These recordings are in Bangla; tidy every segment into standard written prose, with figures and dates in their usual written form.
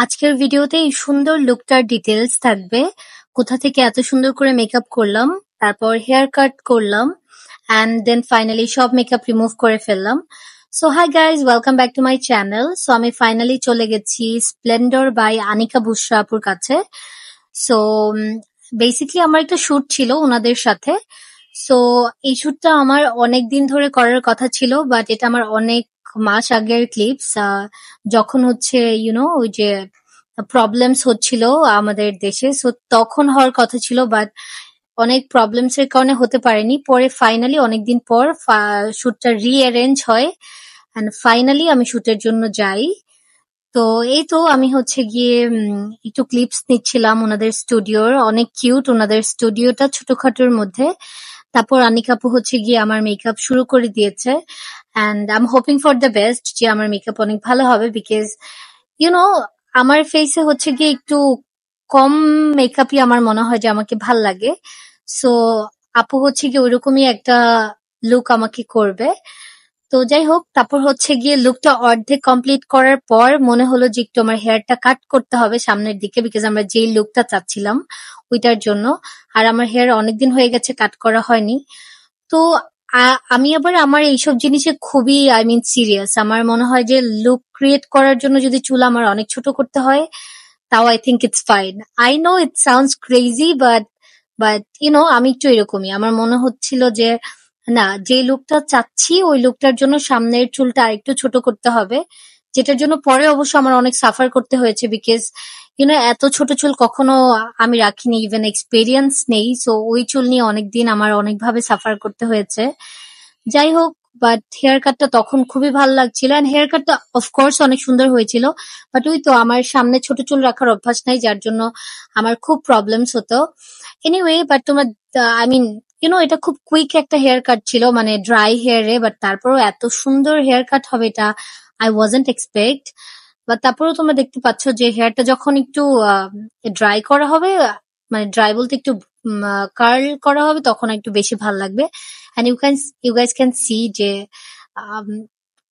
আজকের ভিডিওতে এই সুন্দর লুকটার ডিটেলস থাকবে। কোথা থেকে এত সুন্দর করে মেকআপ করলাম, তারপর হেয়ার কাট করলাম, অ্যান্ড দেন ফাইনালি সব মেকআপ রিমুভ করে ফেললাম। So hi guys, welcome back to my channel. So আমি ফাইনালি চলে গেছি স্প্লেন্ডর বাই আনিকা বুশরা আপুর কাছে। সো বেসিকলি আমার একটা শুট ছিল ওনাদের সাথে। সো এই শুটটা আমার অনেক দিন ধরে করার কথা ছিল, বাট এটা আমার অনেক মাস আগের ক্লিপস। যখন হচ্ছে ওই যে প্রবলেমস হচ্ছিল আমাদের দেশে, সো তখন হওয়ার কথা ছিল, বাট অনেক প্রবলেমস এর কারণে হতে পারেনি। পরে ফাইনালি অনেকদিন পর শুটটা রিঅ্যারেঞ্জ হয় এন্ড ফাইনালি আমি শুটের জন্য যাই। তো এই তো আমি হচ্ছে গিয়ে একটু ক্লিপস নিচ্ছিলাম ওনাদের স্টুডিওর। অনেক কিউট ওনাদের স্টুডিওটা, ছোটখাটোর মধ্যে। তারপর আনিকা আপু হচ্ছে গিয়ে আমার মেকআপ শুরু করে দিয়েছে, and I am hoping for the best যে আমার মেকআপ অনেক ভালো হবে, বিকজ ইউনো আমার ফেসে হচ্ছে গিয়ে একটু কম মেকআপই আমার মনে হয় যে আমাকে ভাল লাগে। সো আপু হচ্ছে গিয়ে ওইরকমই একটা লুক আমাকে করবে। তো যাই হোক, তারপর হচ্ছে গিয়ে লুকটা অর্ধেক কমপ্লিট করার পর মনে হলো যে একটু আমার হেয়ারটা কাট করতে হবে সামনের দিকে, বিকজ আমরা যেই লুকটা চাচ্ছিলাম ওইটার জন্য। আর আমার হেয়ার অনেকদিন হয়ে গেছে কাট করা হয়নি। তো আমি আবার আমার এইসব জিনিসে খুবই সিরিয়াস। আমার মনে হয় যে লুক ক্রিয়েট করার জন্য যদি চুল আমার অনেক ছোট করতে হয়, তাও I think it's fine. I know it sounds crazy, but আমি একটু এরকমই। আমার মনে হচ্ছিল যে না, যে লুকটা চাচ্ছি ওই লুকটার জন্য সামনের চুলটা আরেকটু ছোট করতে হবে, যেটার জন্য পরে অবশ্য আমার অনেক সাফার করতে হয়েছে, বিকজ এত ছোট চুল কখনো আমি রাখিনি, ইভেন এক্সপেরিয়েন্স নেই। সো ওই চুল নিয়ে অনেকদিন আমার অনেকভাবে সাফার করতে হয়েছে। যাই হোক, বাট হেয়ার কাটটা তখন খুবই ভালো লাগছিল, এন্ড হেয়ার কাটটা অফকোর্স অনেক সুন্দর হয়েছিল। বাট ওই তো আমার সামনে ছোট চুল রাখার অভ্যাস নাই, যার জন্য আমার খুব প্রবলেমস হতো। এনিওয়ে, বাট তোমার এটা খুব কুইক একটা হেয়ার কাট ছিল, মানে ড্রাই হেয়ারে, বাট তারপরও এত সুন্দর হেয়ার কাট হবে এটা আই ওয়াজন্ট এক্সপেক্ট। বাট তারপরেও তোমরা দেখতে পাচ্ছ যে হেয়ারটা যখন একটু ড্রাই করা হবে, মানে ড্রাই বলতে একটু কার্ল করা হবে, তখন একটু বেশি ভালো লাগবে। And you guys can see যে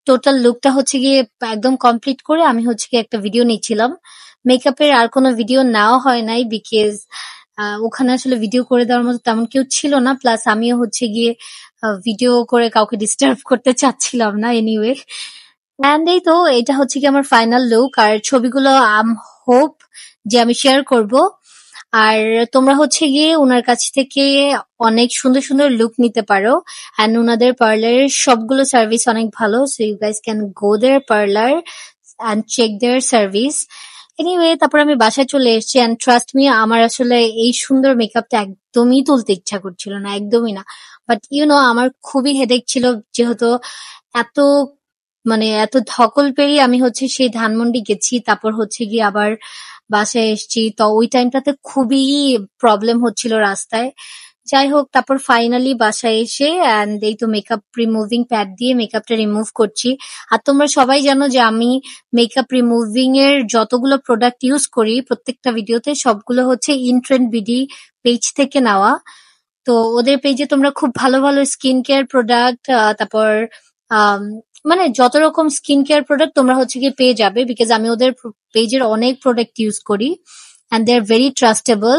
টোটাল লুকটা হচ্ছে গিয়ে একদম কমপ্লিট করে আমি হচ্ছে গিয়ে একটা ভিডিও নিচ্ছিলাম। মেকআপের আর কোনো ভিডিও নেওয়া হয় নাই, বিকজ ওখানে আসলে ভিডিও করে দেওয়ার মতো তেমন কেউ ছিল না, প্লাস আমিও হচ্ছে গিয়ে ভিডিও করে কাউকে ডিস্টার্ব করতে চাচ্ছিলাম না। এনিওয়ে, অ্যান্ড এই তো এটা হচ্ছে কি আমার ফাইনাল লুক, আর ছবিগুলো হোপ যে আমি শেয়ার করব। আর তোমরা হচ্ছে গিয়ে ওনার কাছ থেকে অনেক সুন্দর সুন্দর লুক নিতে পারো, অ্যান্ড ওনাদের পার্লারের সবগুলো সার্ভিস অনেক ভালো। So you guys can go their parlour and check their service. Anyway, তারপর আমি বাসায় চলে এসেছি, অ্যান্ড ট্রাস্ট মি, আমার আসলে এই সুন্দর মেকআপটা একদমই তুলতে ইচ্ছা করছিল না, একদমই না। বাট আমার খুবই হেডেক ছিল, যেহেতু এত এত ধকল পেরিয়ে আমি হচ্ছে সেই ধানমন্ডি গেছি, তারপর হচ্ছে গিয়ে আবার বাসায় এসেছি। তো ওই টাইমটাতে খুবই প্রবলেম হচ্ছিল রাস্তায়। যাই হোক, তারপর ফাইনালি বাসায় এসে অ্যান্ড এই তো মেকআপ রিমুভিং প্যাড দিয়ে মেকআপটা রিমুভ করছি। আর তোমরা সবাই জানো যে আমি মেকআপ রিমুভিং এর যতগুলো প্রোডাক্ট ইউজ করি প্রত্যেকটা ভিডিওতে সবগুলো হচ্ছে ইনট্রেন্ড বিডি পেজ থেকে নেওয়া। তো ওদের পেজে তোমরা খুব ভালো ভালো স্কিন কেয়ার প্রোডাক্ট, তারপর যত রকম স্কিন কেয়ার প্রোডাক্ট তোমরা হচ্ছে গিয়ে পেয়ে যাবে, বিকজ আমি ওদের পেজের অনেক প্রোডাক্ট ইউজ করি and they are very trustable.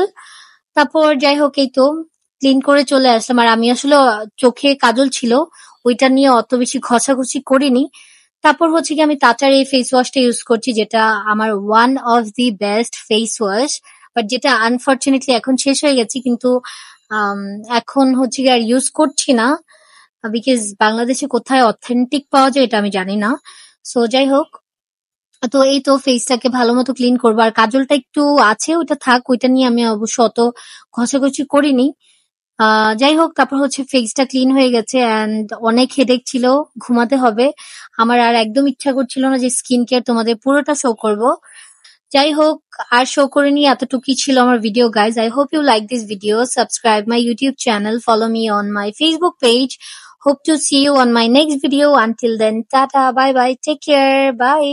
তারপর যাই হোক, এই তো ক্লিন করে চলে আসলাম। আর আমি আসলে চোখে কাজল ছিল, ওইটা নিয়ে অত বেশি ঘষাঘষি করিনি। তারপর হচ্ছে কি আমি তাচার এই ফেস ওয়াশটা ইউজ করছি, যেটা আমার one of the best face wash, but যেটা আনফরচুনেটলি এখন শেষ হয়ে গেছে। কিন্তু এখন হচ্ছে কি আর ইউজ করছি না, বিকজ বাংলাদেশে কোথায় অথেন্টিক পাওয়া যায় এটা আমি জানি না। সো যাই হোক, তো এই তো ফেসটাকে ভালো মতো ক্লিন করবো। আর কাজলটা একটু আছে, ওইটা থাক, ওইটা নিয়ে আমি অবশ্য অত ঘষাঘষি করিনি। যাই হোক, তারপর হচ্ছে ফেসটা ক্লিন হয়ে গেছে অ্যান্ড অনেক হেডেক ছিল, ঘুমাতে হবে। আমার আর একদম ইচ্ছা করছিল না যে স্কিন কেয়ার তোমাদের পুরোটা শো করব। যাই হোক, আর শো করে নিয়ে এতটুকুই ছিল আমার video guys. I hope you like this video, subscribe my YouTube channel, follow me on my Facebook page. Hope to see you on my next video. Until then, tata, bye bye, take care, bye.